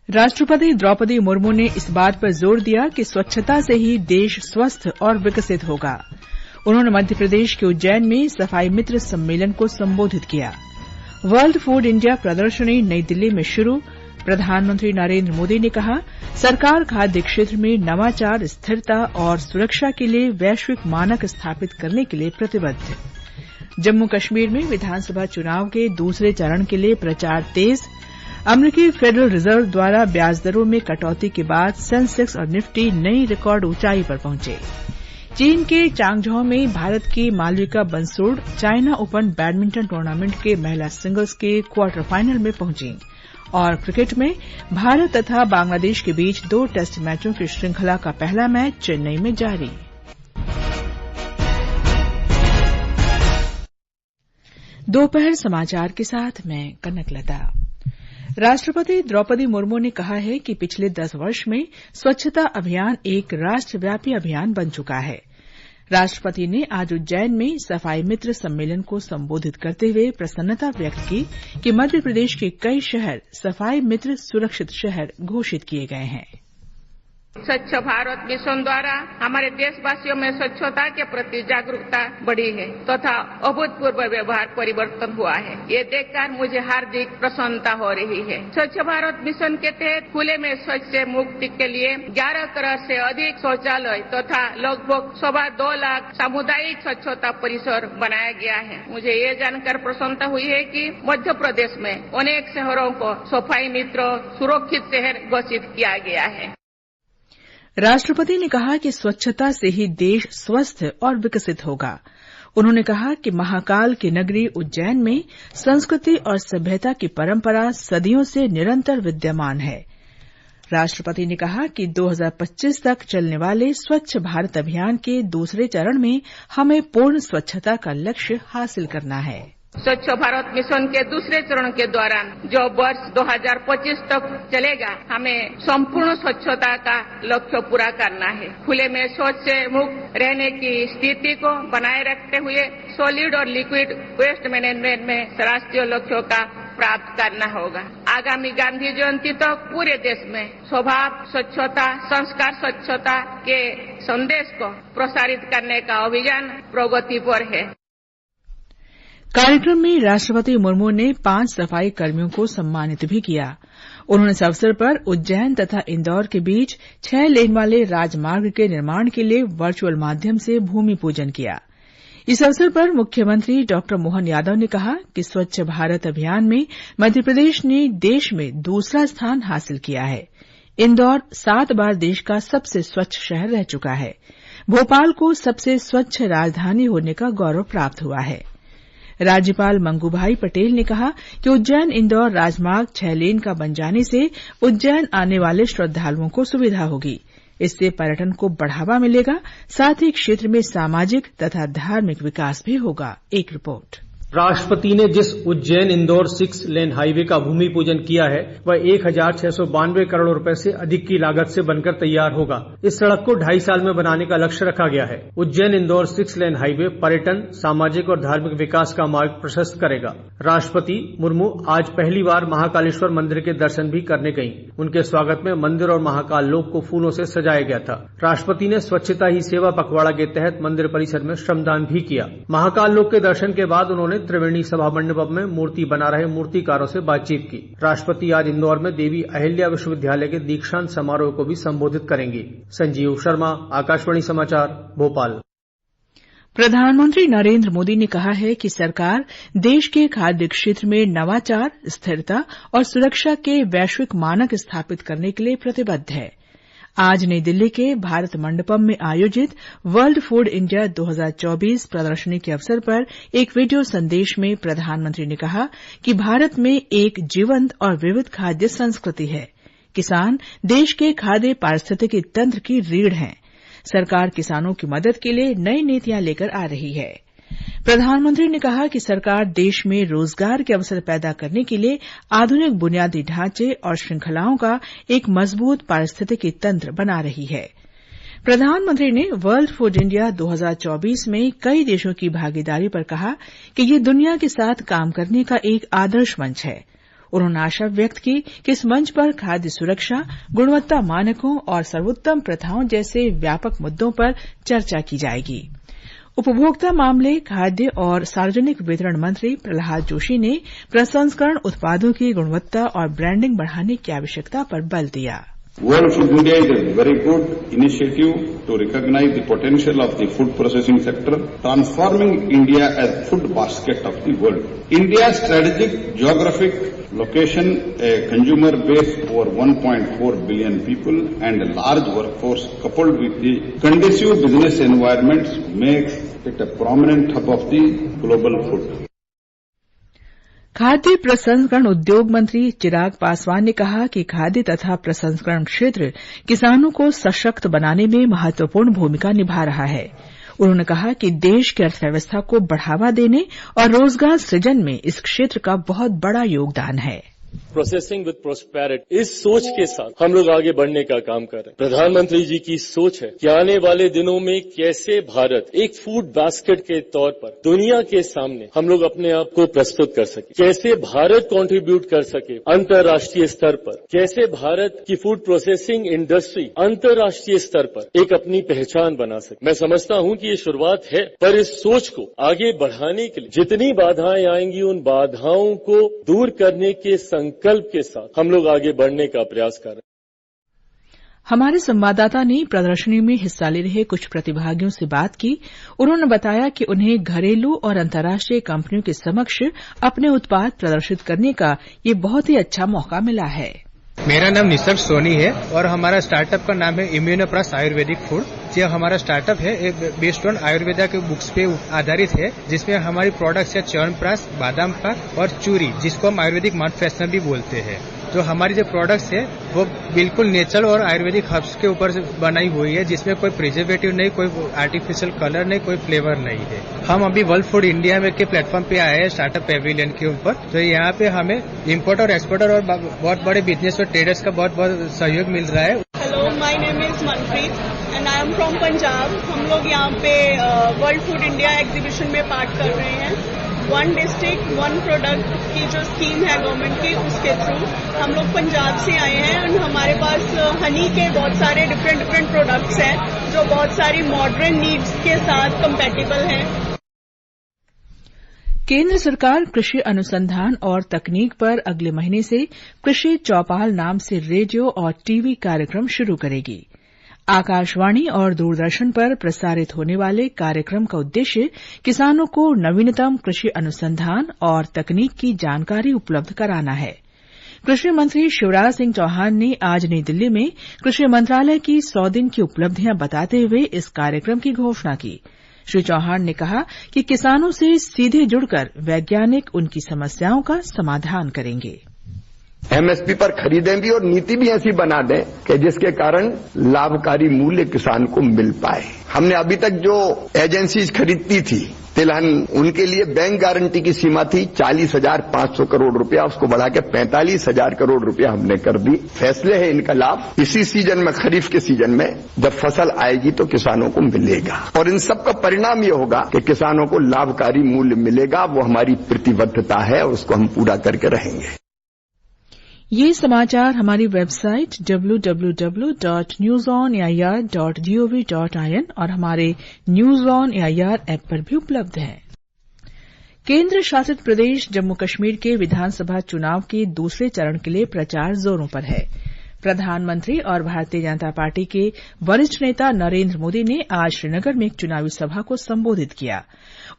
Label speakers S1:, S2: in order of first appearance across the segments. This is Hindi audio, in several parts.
S1: राष्ट्रपति द्रौपदी मुर्मू ने इस बात पर जोर दिया कि स्वच्छता से ही देश स्वस्थ और विकसित होगा। उन्होंने मध्य प्रदेश के उज्जैन में सफाई मित्र सम्मेलन को संबोधित किया। वर्ल्ड फूड इंडिया प्रदर्शनी नई दिल्ली में शुरू। प्रधानमंत्री नरेंद्र मोदी ने कहा, सरकार खाद्य क्षेत्र में नवाचार, स्थिरता और सुरक्षा के लिए वैश्विक मानक स्थापित करने के लिए प्रतिबद्ध। जम्मू कश्मीर में विधानसभा चुनाव के दूसरे चरण के लिए प्रचार तेज। अमेरिकी फेडरल रिजर्व द्वारा ब्याज दरों में कटौती के बाद सेंसेक्स और निफ्टी नई रिकॉर्ड ऊंचाई पर पहुंचे। चीन के चांगझोउ में भारत की Malvika Bansod China Open badminton tournament के महिला सिंगल्स के क्वार्टर फाइनल में पहुंची। और क्रिकेट में भारत तथा बांग्लादेश के बीच 2 टेस्ट मैचों की श्रृंखला का पहला मैच चेन्नई में जारी। दोपहर समाचार के साथ मैं कनकलता। राष्ट्रपति द्रौपदी मुर्मू ने कहा है कि पिछले 10 वर्ष में स्वच्छता अभियान एक राष्ट्रव्यापी अभियान बन चुका है। राष्ट्रपति ने आज उज्जैन में सफाई मित्र सम्मेलन को संबोधित करते हुए प्रसन्नता व्यक्त की कि मध्य प्रदेश के कई शहर सफाई मित्र सुरक्षित शहर घोषित किए गए हैं।
S2: स्वच्छ भारत मिशन द्वारा हमारे देशवासियों में स्वच्छता के प्रति जागरूकता बढ़ी है तथा अभूतपूर्व व्यवहार परिवर्तन हुआ है। ये देखकर मुझे हार्दिक प्रसन्नता हो रही है। स्वच्छ भारत मिशन के तहत खुले में शौच से मुक्ति के लिए 11 करोड़ से अधिक शौचालय तथा लगभग 2.25 लाख सामुदायिक स्वच्छता परिसर बनाया गया है। मुझे ये जानकर प्रसन्नता हुई है कि मध्य प्रदेश में अनेक शहरों को सफाई मित्र सुरक्षित शहर घोषित किया गया है।
S1: राष्ट्रपति ने कहा कि स्वच्छता से ही देश स्वस्थ और विकसित होगा। उन्होंने कहा कि महाकाल की नगरी उज्जैन में संस्कृति और सभ्यता की परंपरा सदियों से निरंतर विद्यमान है। राष्ट्रपति ने कहा कि 2025 तक चलने वाले स्वच्छ भारत अभियान के दूसरे चरण में हमें पूर्ण स्वच्छता का लक्ष्य हासिल करना है।
S2: स्वच्छ भारत मिशन के दूसरे चरण के दौरान जो वर्ष 2025 तक चलेगा, हमें संपूर्ण स्वच्छता का लक्ष्य पूरा करना है। खुले में शौच से मुक्त रहने की स्थिति को बनाए रखते हुए सॉलिड और लिक्विड वेस्ट मैनेजमेंट में राष्ट्रीय लक्ष्यों का प्राप्त करना होगा। आगामी गांधी जयंती तक पूरे देश में स्वभाव स्वच्छता, संस्कार स्वच्छता के संदेश को प्रसारित करने का अभियान प्रगति पर है।
S1: कार्यक्रम में राष्ट्रपति मुर्मू ने 5 सफाई कर्मियों को सम्मानित भी किया। उन्होंने इस अवसर पर उज्जैन तथा इंदौर के बीच 6 लेन वाले राजमार्ग के निर्माण के लिए वर्चुअल माध्यम से भूमि पूजन किया। इस अवसर पर मुख्यमंत्री डॉ मोहन यादव ने कहा कि स्वच्छ भारत अभियान में मध्यप्रदेश ने देश में दूसरा स्थान हासिल किया है। इंदौर 7 बार देश का सबसे स्वच्छ शहर रह चुका है। भोपाल को सबसे स्वच्छ राजधानी होने का गौरव प्राप्त हुआ है। राज्यपाल मंगूभाई पटेल ने कहा कि उज्जैन इंदौर राजमार्ग 6 लेन का बन जाने से उज्जैन आने वाले श्रद्धालुओं को सुविधा होगी। इससे पर्यटन को बढ़ावा मिलेगा, साथ ही क्षेत्र में सामाजिक तथा धार्मिक विकास भी होगा। एक रिपोर्ट।
S3: राष्ट्रपति ने जिस उज्जैन इंदौर 6 लेन हाईवे का भूमि पूजन किया है वह 1692 करोड़ रुपए से अधिक की लागत से बनकर तैयार होगा। इस सड़क को 2.5 साल में बनाने का लक्ष्य रखा गया है। उज्जैन इंदौर 6 लेन हाईवे पर्यटन, सामाजिक और धार्मिक विकास का मार्ग प्रशस्त करेगा। राष्ट्रपति मुर्मू आज पहली बार महाकालेश्वर मंदिर के दर्शन भी करने गयी। उनके स्वागत में मंदिर और महाकाल लोक को फूलों से सजाया गया था। राष्ट्रपति ने स्वच्छता ही सेवा पखवाड़ा के तहत मंदिर परिसर में श्रमदान भी किया। महाकाल लोक के दर्शन के बाद उन्होंने त्रिवेणी सभा मंडप में मूर्ति बना रहे मूर्तिकारों से बातचीत की। राष्ट्रपति आज इंदौर में देवी अहिल्या विश्वविद्यालय के दीक्षांत समारोह को भी संबोधित करेंगे। संजीव शर्मा, आकाशवाणी समाचार, भोपाल।
S1: प्रधानमंत्री नरेंद्र मोदी ने कहा है कि सरकार देश के खाद्य क्षेत्र में नवाचार, स्थिरता और सुरक्षा के वैश्विक मानक स्थापित करने के लिए प्रतिबद्ध है। आज नई दिल्ली के भारत मंडपम में आयोजित वर्ल्ड फूड इंडिया 2024 प्रदर्शनी के अवसर पर एक वीडियो संदेश में प्रधानमंत्री ने कहा कि भारत में एक जीवंत और विविध खाद्य संस्कृति है। किसान देश के खाद्य पारिस्थितिकी तंत्र की रीढ़ हैं। सरकार किसानों की मदद के लिए नई नीतियां लेकर आ रही है। प्रधानमंत्री ने कहा कि सरकार देश में रोजगार के अवसर पैदा करने के लिए आधुनिक बुनियादी ढांचे और श्रृंखलाओं का एक मजबूत पारिस्थितिकी तंत्र बना रही है। प्रधानमंत्री ने वर्ल्ड फूड इंडिया 2024 में कई देशों की भागीदारी पर कहा कि ये दुनिया के साथ काम करने का एक आदर्श मंच है। उन्होंने आशा व्यक्त की कि इस मंच पर खाद्य सुरक्षा, गुणवत्ता मानकों और सर्वोत्तम प्रथाओं जैसे व्यापक मुद्दों पर चर्चा की जाएगी। उपभोक्ता मामले, खाद्य और सार्वजनिक वितरण मंत्री प्रहलाद जोशी ने प्रसंस्करण उत्पादों की गुणवत्ता और ब्रांडिंग बढ़ाने की आवश्यकता पर बल दिया।
S4: World Food India is a very good initiative to recognize the potential of the food processing sector, transforming India as food basket of the world. India's strategic geographic location, a consumer base over 1.4 billion people and a large workforce coupled with the conducive business environments makes it a prominent hub of the global food.
S1: खाद्य प्रसंस्करण उद्योग मंत्री चिराग पासवान ने कहा कि खाद्य तथा प्रसंस्करण क्षेत्र किसानों को सशक्त बनाने में महत्वपूर्ण भूमिका निभा रहा है। उन्होंने कहा कि देश की अर्थव्यवस्था को बढ़ावा देने और रोजगार सृजन में इस क्षेत्र का बहुत बड़ा योगदान है।
S5: प्रोसेसिंग विद प्रोस्पेरिटी इस सोच के साथ हम लोग आगे बढ़ने का काम कर रहे हैं। प्रधानमंत्री जी की सोच है कि आने वाले दिनों में कैसे भारत एक फूड बास्केट के तौर पर दुनिया के सामने हम लोग अपने आप को प्रस्तुत कर सके, कैसे भारत कंट्रीब्यूट कर सके अंतर्राष्ट्रीय स्तर पर, कैसे भारत की फूड प्रोसेसिंग इंडस्ट्री अंतर्राष्ट्रीय स्तर पर एक अपनी पहचान बना सके। मैं समझता हूं कि ये शुरुआत है, पर इस सोच को आगे बढ़ाने के लिए जितनी बाधाएं आएंगी उन बाधाओं को दूर करने के संकल्प के साथ हम लोग आगे बढ़ने का प्रयास कर रहे हैं।
S1: हमारे संवाददाता ने प्रदर्शनी में हिस्सा ले रहे कुछ प्रतिभागियों से बात की। उन्होंने बताया कि उन्हें घरेलू और अंतर्राष्ट्रीय कंपनियों के समक्ष अपने उत्पाद प्रदर्शित करने का ये बहुत ही अच्छा मौका मिला है।
S6: मेरा नाम निसर्ग सोनी है और हमारा स्टार्टअप का नाम है इम्यूनोप्लस आयुर्वेदिक फूड। ये हमारा स्टार्टअप है बेस्ड ऑन आयुर्वेदा के बुक्स पे आधारित है, जिसमें हमारी प्रोडक्ट्स है च्यवनप्राश, बादाम पाक और चूरी, जिसको हम आयुर्वेदिक माउथ फ्रेशनर भी बोलते हैं। जो हमारी जो प्रोडक्ट्स है वो बिल्कुल नेचुरल और आयुर्वेदिक हर्ब्स के ऊपर बनाई हुई है, जिसमें कोई प्रिजर्वेटिव नहीं, कोई आर्टिफिशियल कलर नहीं, कोई फ्लेवर नहीं है। हम अभी वर्ल्ड फूड इंडिया में के प्लेटफॉर्म पे आए हैं स्टार्टअप पेविलियन के ऊपर। तो यहाँ पे हमें इम्पोर्टर और एक्सपोर्टर और बहुत बड़े बिजनेस और ट्रेडर्स का बहुत सहयोग मिल रहा है।
S7: Hello, my name is Manpreet and I am from Punjab. हम लोग यहाँ पे वर्ल्ड फूड इंडिया एग्जीबिशन में पार्ट कर रहे हैं। वन डिस्ट्रिक्ट वन प्रोडक्ट की जो स्कीम है गवर्नमेंट की, उसके थ्रू हम लोग पंजाब से आए हैं और हमारे पास हनी के बहुत सारे डिफरेंट प्रोडक्ट्स हैं जो बहुत सारी मॉडर्न नीड्स के साथ कंपैटिबल हैं।
S1: केंद्र सरकार कृषि अनुसंधान और तकनीक पर अगले महीने से कृषि चौपाल नाम से रेडियो और टीवी कार्यक्रम शुरू करेगी। आकाशवाणी और दूरदर्शन पर प्रसारित होने वाले कार्यक्रम का उद्देश्य किसानों को नवीनतम कृषि अनुसंधान और तकनीक की जानकारी उपलब्ध कराना है। कृषि मंत्री शिवराज सिंह चौहान ने आज नई दिल्ली में कृषि मंत्रालय की 100 दिन की उपलब्धियां बताते हुए इस कार्यक्रम की घोषणा की। श्री चौहान ने कहा कि किसानों से सीधे जुड़कर वैज्ञानिक उनकी समस्याओं का समाधान करेंगे।
S8: एमएसपी पर खरीदें भी और नीति भी ऐसी बना दें कि जिसके कारण लाभकारी मूल्य किसान को मिल पाए। हमने अभी तक जो एजेंसीज खरीदती थी तिलहन, उनके लिए बैंक गारंटी की सीमा थी 40,500 करोड़ रुपया, उसको बढ़ा के 45,000 करोड़ रुपया हमने कर दी। फैसले है इनका लाभ इसी सीजन में, खरीफ के सीजन में जब फसल आएगी तो किसानों को मिलेगा और इन सब का परिणाम ये होगा कि किसानों को लाभकारी मूल्य मिलेगा। वो हमारी प्रतिबद्धता है और उसको हम पूरा करके रहेंगे।
S1: ये समाचार हमारी वेबसाइट www.newsonair.gov.in और हमारे न्यूज ऑन एआईआर ऐप पर भी उपलब्ध हैं। केंद्र शासित प्रदेश जम्मू कश्मीर के विधानसभा चुनाव के दूसरे चरण के लिए प्रचार जोरों पर है। प्रधानमंत्री और भारतीय जनता पार्टी के वरिष्ठ नेता नरेंद्र मोदी ने आज श्रीनगर में एक चुनावी सभा को संबोधित किया।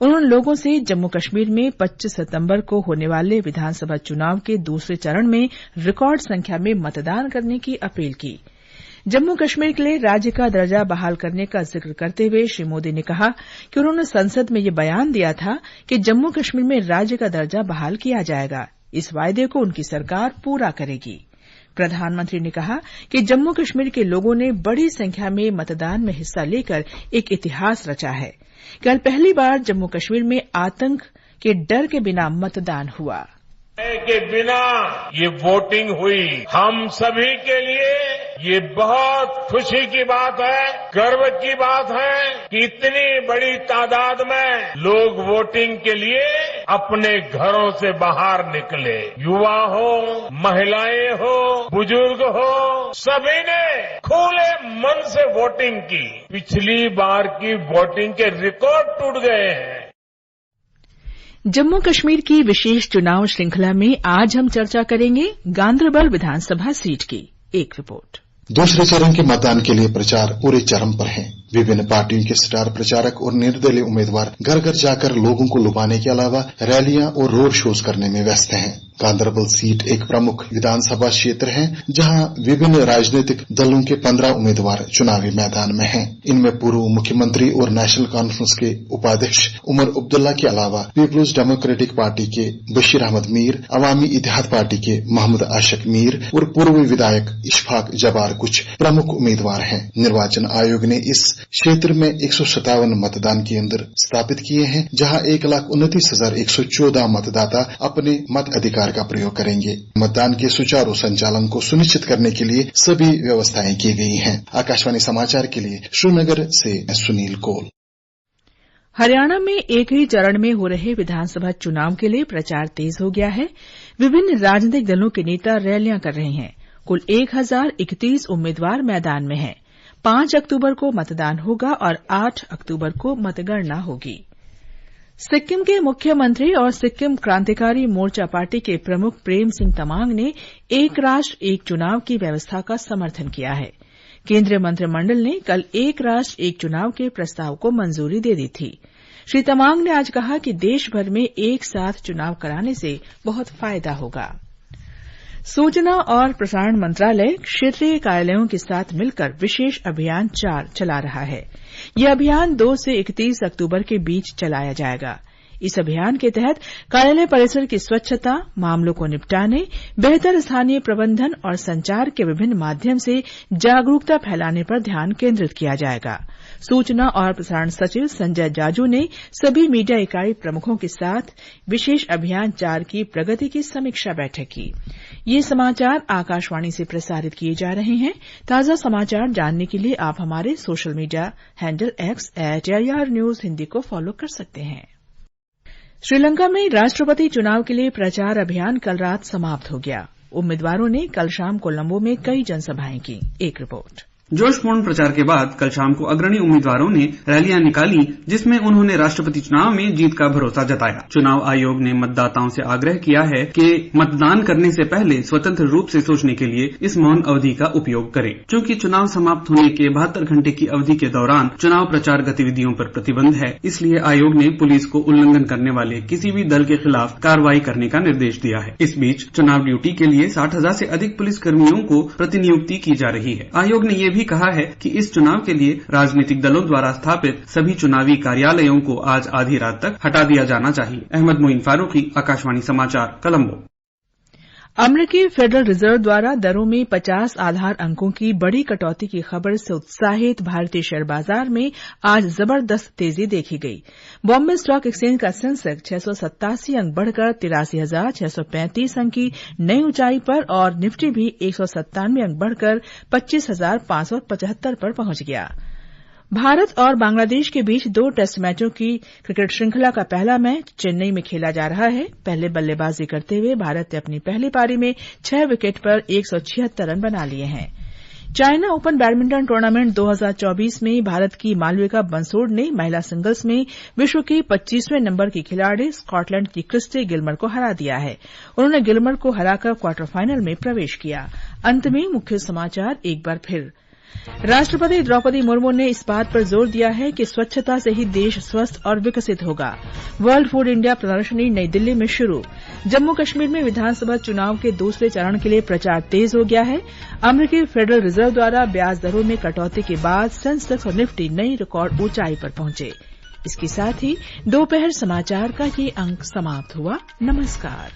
S1: उन्होंने लोगों से जम्मू कश्मीर में 25 सितंबर को होने वाले विधानसभा चुनाव के दूसरे चरण में रिकॉर्ड संख्या में मतदान करने की अपील की। जम्मू कश्मीर के लिए राज्य का दर्जा बहाल करने का जिक्र करते हुए श्री मोदी ने कहा कि उन्होंने संसद में ये बयान दिया था कि जम्मू कश्मीर में राज्य का दर्जा बहाल किया जाएगा। इस वायदे को उनकी सरकार पूरा करेगी। प्रधानमंत्री ने कहा कि जम्मू कश्मीर के लोगों ने बड़ी संख्या में मतदान में हिस्सा लेकर एक इतिहास रचा है। कल पहली बार जम्मू कश्मीर में आतंक के डर के बिना मतदान हुआ।
S9: के बिना ये वोटिंग हुई। हम सभी के लिए ये बहुत खुशी की बात है, गर्व की बात है कि इतनी बड़ी तादाद में लोग वोटिंग के लिए अपने घरों से बाहर निकले। युवा हो, महिलाएं हो, बुजुर्ग हो, सभी ने खुले मन से वोटिंग की। पिछली बार की वोटिंग के रिकॉर्ड टूट गए हैं।
S1: जम्मू कश्मीर की विशेष चुनाव श्रृंखला में आज हम चर्चा करेंगे गांदरबल विधानसभा सीट की एक रिपोर्ट।
S10: दूसरे चरण के मतदान के लिए प्रचार पूरे चरम पर है। विभिन्न पार्टियों के स्टार प्रचारक और निर्दलीय उम्मीदवार घर घर जाकर लोगों को लुभाने के अलावा रैलियां और रोड शोज करने में व्यस्त हैं। गांदरबल सीट एक प्रमुख विधानसभा क्षेत्र है जहां विभिन्न राजनीतिक दलों के 15 उम्मीदवार चुनावी मैदान में हैं। इनमें पूर्व मुख्यमंत्री और नेशनल कॉन्फ्रेंस के उपाध्यक्ष उमर अब्दुल्ला के अलावा पीपुल्स डेमोक्रेटिक पार्टी के बशीर अहमद मीर, अवामी इत्तेहाद पार्टी के मोहम्मद आशिक मीर और पूर्व विधायक इशफाक जबार कुछ प्रमुख उम्मीदवार हैं। निर्वाचन आयोग ने इस क्षेत्र में 157 मतदान केंद्र स्थापित किए हैं जहां 1,29,114 मतदाता अपने मताधिकार का प्रयोग करेंगे। मतदान के सुचारू संचालन को सुनिश्चित करने के लिए सभी व्यवस्थाएं की गई हैं। आकाशवाणी समाचार के लिए श्रीनगर से सुनील कौल।
S1: हरियाणा में एक ही चरण में हो रहे विधानसभा चुनाव के लिए प्रचार तेज हो गया है। विभिन्न राजनीतिक दलों के नेता रैलियां कर रहे हैं। कुल 1031 उम्मीदवार मैदान में हैं। 5 अक्टूबर को मतदान होगा और 8 अक्टूबर को मतगणना होगी। सिक्किम के मुख्यमंत्री और सिक्किम क्रांतिकारी मोर्चा पार्टी के प्रमुख प्रेम सिंह तमांग ने एक राष्ट्र एक चुनाव की व्यवस्था का समर्थन किया है। केंद्रीय मंत्रिमंडल ने कल एक राष्ट्र एक चुनाव के प्रस्ताव को मंजूरी दे दी थी। श्री तमांग ने आज कहा कि देश भर में एक साथ चुनाव कराने से बहुत फायदा होगा। सूचना और प्रसारण मंत्रालय क्षेत्रीय कार्यालयों के साथ मिलकर विशेष अभियान 4 चला रहा है। यह अभियान 2 से 31 अक्टूबर के बीच चलाया जाएगा। इस अभियान के तहत कार्यालय परिसर की स्वच्छता, मामलों को निपटाने, बेहतर स्थानीय प्रबंधन और संचार के विभिन्न माध्यम से जागरूकता फैलाने पर ध्यान केंद्रित किया जाएगा। सूचना और प्रसारण सचिव संजय जाजू ने सभी मीडिया इकाई प्रमुखों के साथ विशेष अभियान 4 की प्रगति की समीक्षा बैठक की। ये समाचार आकाशवाणी से प्रसारित किए जा रहे हैं। ताजा समाचार जानने के लिए आप हमारे social media handle @AIR news Hindi को फॉलो कर सकते हैं। श्रीलंका में राष्ट्रपति चुनाव के लिए प्रचार अभियान कल रात समाप्त हो गया। उम्मीदवारों ने कल शाम कोलंबो में कई जनसभाएं की। एक रिपोर्ट।
S11: जोशपूर्ण प्रचार के बाद कल शाम को अग्रणी उम्मीदवारों ने रैलियां निकाली जिसमें उन्होंने राष्ट्रपति चुनाव में जीत का भरोसा जताया। चुनाव आयोग ने मतदाताओं से आग्रह किया है कि मतदान करने से पहले स्वतंत्र रूप से सोचने के लिए इस मौन अवधि का उपयोग करें। चूंकि चुनाव समाप्त होने के 72 घंटे की अवधि के दौरान चुनाव प्रचार गतिविधियों पर प्रतिबंध है, इसलिए आयोग ने पुलिस को उल्लंघन करने वाले किसी भी दल के खिलाफ कार्रवाई करने का निर्देश दिया है। इस बीच चुनाव ड्यूटी के लिए 60,000 से अधिक पुलिस कर्मियों को प्रतिनियुक्ति की जा रही है। आयोग ने यह भी कहा है कि इस चुनाव के लिए राजनीतिक दलों द्वारा स्थापित सभी चुनावी कार्यालयों को आज आधी रात तक हटा दिया जाना चाहिए। अहमद मोइन फारूकी, आकाशवाणी समाचार, कोलंबो।
S1: अमेरिकी फेडरल रिजर्व द्वारा दरों में 50 आधार अंकों की बड़ी कटौती की खबर से उत्साहित भारतीय शेयर बाजार में आज जबरदस्त तेजी देखी गई। बॉम्बे स्टॉक एक्सचेंज का सेंसेक्स 687 अंक बढ़कर 83,635 अंक की नई ऊंचाई पर और निफ्टी भी 197 अंक बढ़कर 25,575 पर पहुंच गया। भारत और बांग्लादेश के बीच 2 टेस्ट मैचों की क्रिकेट श्रृंखला का पहला मैच चेन्नई में खेला जा रहा है। पहले बल्लेबाजी करते हुए भारत ने अपनी पहली पारी में 6 विकेट पर 176 रन बना लिए हैं। चाइना ओपन बैडमिंटन टूर्नामेंट 2024 में भारत की मालविका बंसोड़ ने महिला सिंगल्स में विश्व की 25वें नंबर की खिलाड़ी स्कॉटलैंड की क्रिस्टी गिलमर को हरा दिया है। उन्होंने गिलमर को हराकर क्वार्टर फाइनल में प्रवेश किया। अंत में मुख्य समाचार एक बार फिर। राष्ट्रपति द्रौपदी मुर्मू ने इस बात पर जोर दिया है कि स्वच्छता से ही देश स्वस्थ और विकसित होगा। वर्ल्ड फूड इंडिया प्रदर्शनी नई दिल्ली में शुरू। जम्मू कश्मीर में विधानसभा चुनाव के दूसरे चरण के लिए प्रचार तेज हो गया है। अमेरिकी फेडरल रिजर्व द्वारा ब्याज दरों में कटौती के बाद सेंसेक्स और निफ्टी नई रिकॉर्ड ऊंचाई पर पहुंचे। इसके साथ ही दोपहर समाचार का ये अंक समाप्त हुआ। नमस्कार।